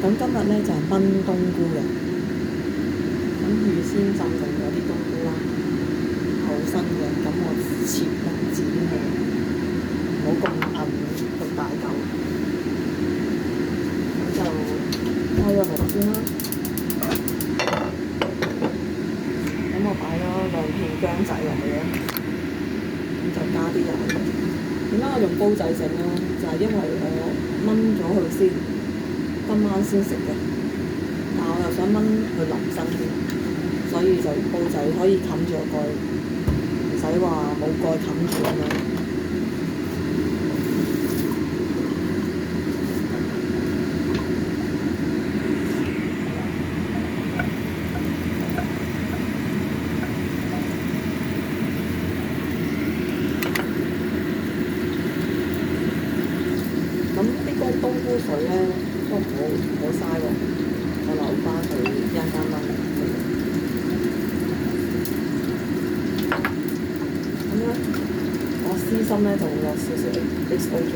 咁今日咧就係炆冬菇嘅，咁預先浸定咗啲冬菇啦，好新嘅，咁我切粒剪佢，唔好咁韌咁大嚿，咁就開咗爐先啦。咁我擺咗2片薑仔落去啦，咁就加啲油。點解我用煲仔整咧？就係因為我炆咗佢先，今晚先食嘅。但我又想炆佢腍身啲，所以就用煲仔可以冚住個蓋，唔使話冇蓋冚住咁樣。咁啲冬菇水咧都唔好嘥喎，我留翻佢一陣間燜。咁咧，我私心咧就會落少少 XO 醬。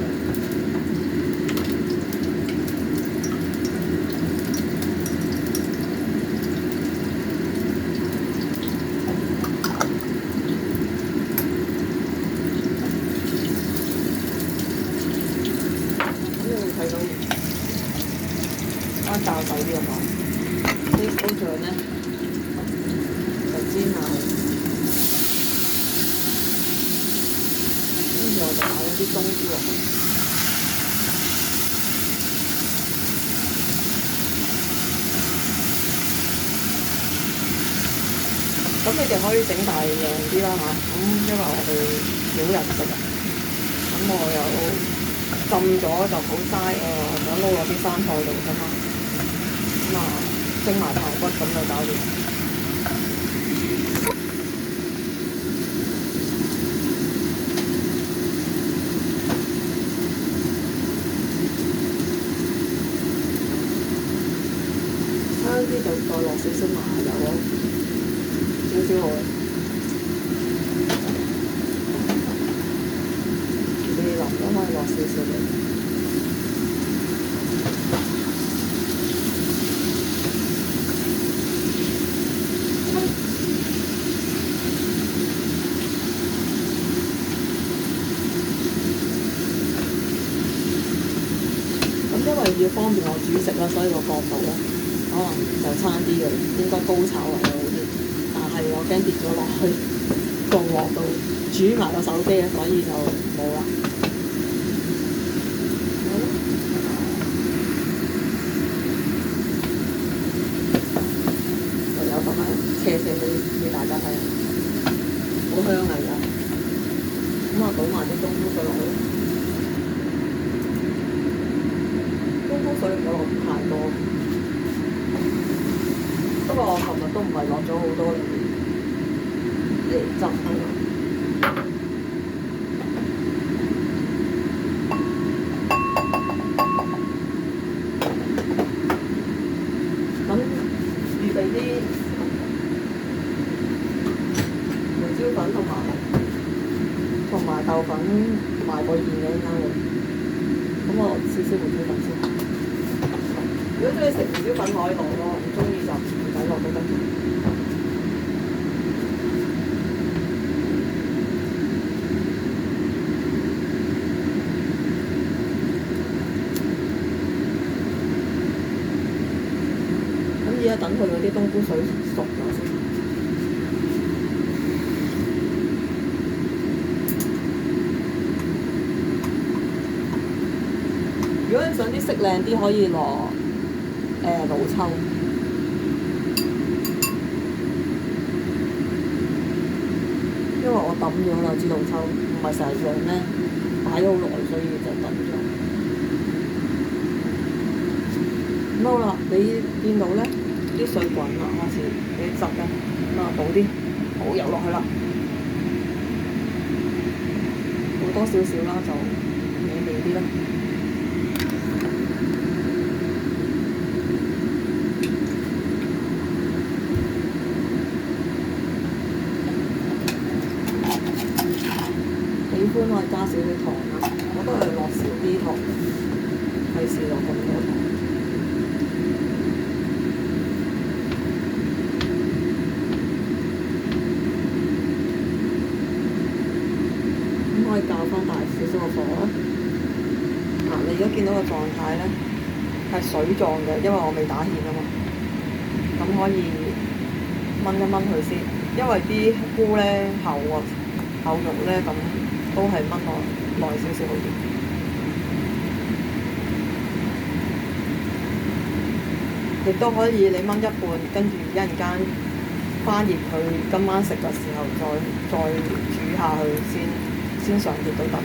睇到啱教手啲啊嘛，啲高醬咧就煎下，跟住我就擺咗啲冬菇落去。咁你哋可以整大量啲啦嚇，咁因為我哋少人食啊，咁我又浸咗就好嘥，想撈落啲生菜度啫嘛，咁蒸埋排骨咁就搞掂。啱啲就再落少少麻油咯，少少好嘅。你淋都可以落少少嘅。因為要方便我煮食啦，所以個角度咧可能就差啲嘅，應該高炒為好啲。但係我驚跌咗落去個鑊度煮埋個手機啊，所以就冇啦。就有咁樣茄啡俾大家睇下，好香啊！而家咁我倒埋啲冬菇水落去。冬菇水唔好落太多，不過我琴日都唔係落咗好多嚟浸啊。咁預備啲胡椒粉同埋豆粉埋個芡嘅應該會，咁我少少胡椒粉先。如果中意食胡椒粉可以落咯，唔中意就唔使落都得。咁而家等佢嗰啲冬菇水熟咗先。如果你想啲色靚啲，可以落老抽，因為我抌咗啦支老抽，唔係成日用咧，擺咗好耐，所以就抌咗。咁好啦，你見到咧啲水滾啦，開始啲汁咧，咁倒啲蠔油落去啦，倒多少少啦，就美味啲啦。喜歡可以加少啲糖啦，我都係落少啲糖，費事落咁多糖。個狀態咧係水狀嘅，因為我未打芡啊嘛。咁可以燜一燜佢先，因為啲菇咧厚肉咧，咁都係燜耐少少好啲。亦都可以你燜一半，跟住一陣間翻熱佢，今晚食嘅時候再煮下去先上碟都得。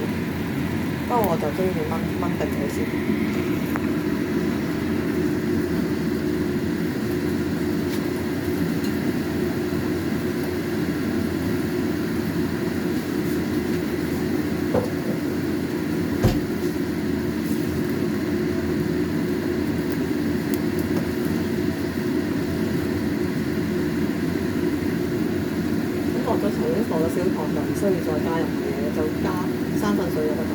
不過我就中意燜定佢先。落咗少糖就唔需要再加任何嘢，就加生粉水就得㗎。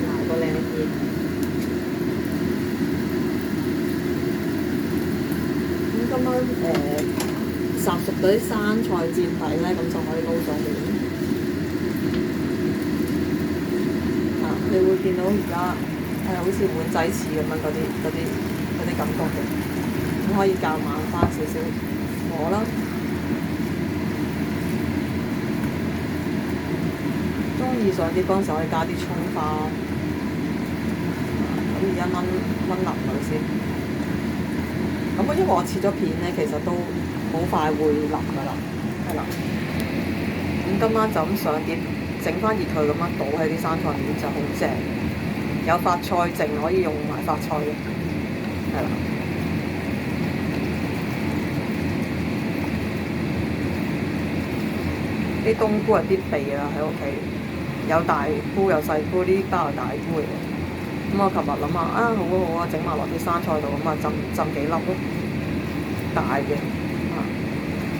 嗱，個靚啲。咁今晚烚熟嗰啲生菜墊底咧，咁就可以撈上面。你會見到而家好似碗仔翅咁樣嗰啲感覺嘅，咁可以較慢翻少少火啦。中意上碟嗰陣時可以加啲葱花，咁而家燜腍佢先。咁因為我切咗片咧，其實都好快會腍㗎啦，係啦。咁今晚就咁上碟，整翻熱佢咁樣倒喺啲生菜面就好正。有發菜剩可以用埋發菜嘅，係啦。啲冬菇係必備啦喺屋企。有大菇有細菇，呢包係大菇嚟嘅。咁我琴日諗下好啊，整埋落啲生菜度，咁啊浸幾粒咯，大嘅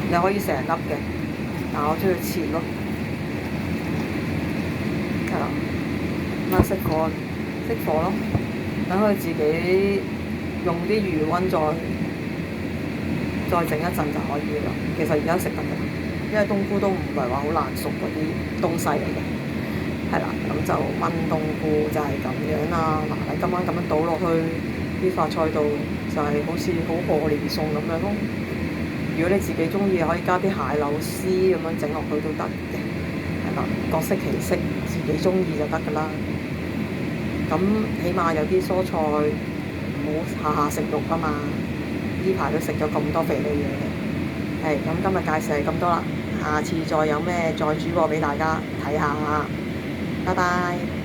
你可以成粒嘅，但我中意切咯，係啦，咁熄火咯，等佢自己用啲餘溫再整一陣就可以啦。其實而家食得嘅，因為冬菇都唔係話好難熟嗰啲東西嚟嘅。係啦，咁就燜冬菇就係咁樣啦。嗱，你今晚咁樣倒落去啲發菜度，就係好似好賀年餸咁樣咯。如果你自己中意，可以加啲蟹柳絲咁樣整落去都得嘅。係啦，各適其適，自己中意就得㗎啦。咁起碼有啲蔬菜，唔好下食肉啊嘛。呢排都食咗咁多肥膩嘢嘅。係，咁今日介紹係咁多啦。下次再有咩再煮過俾大家睇下。拜拜。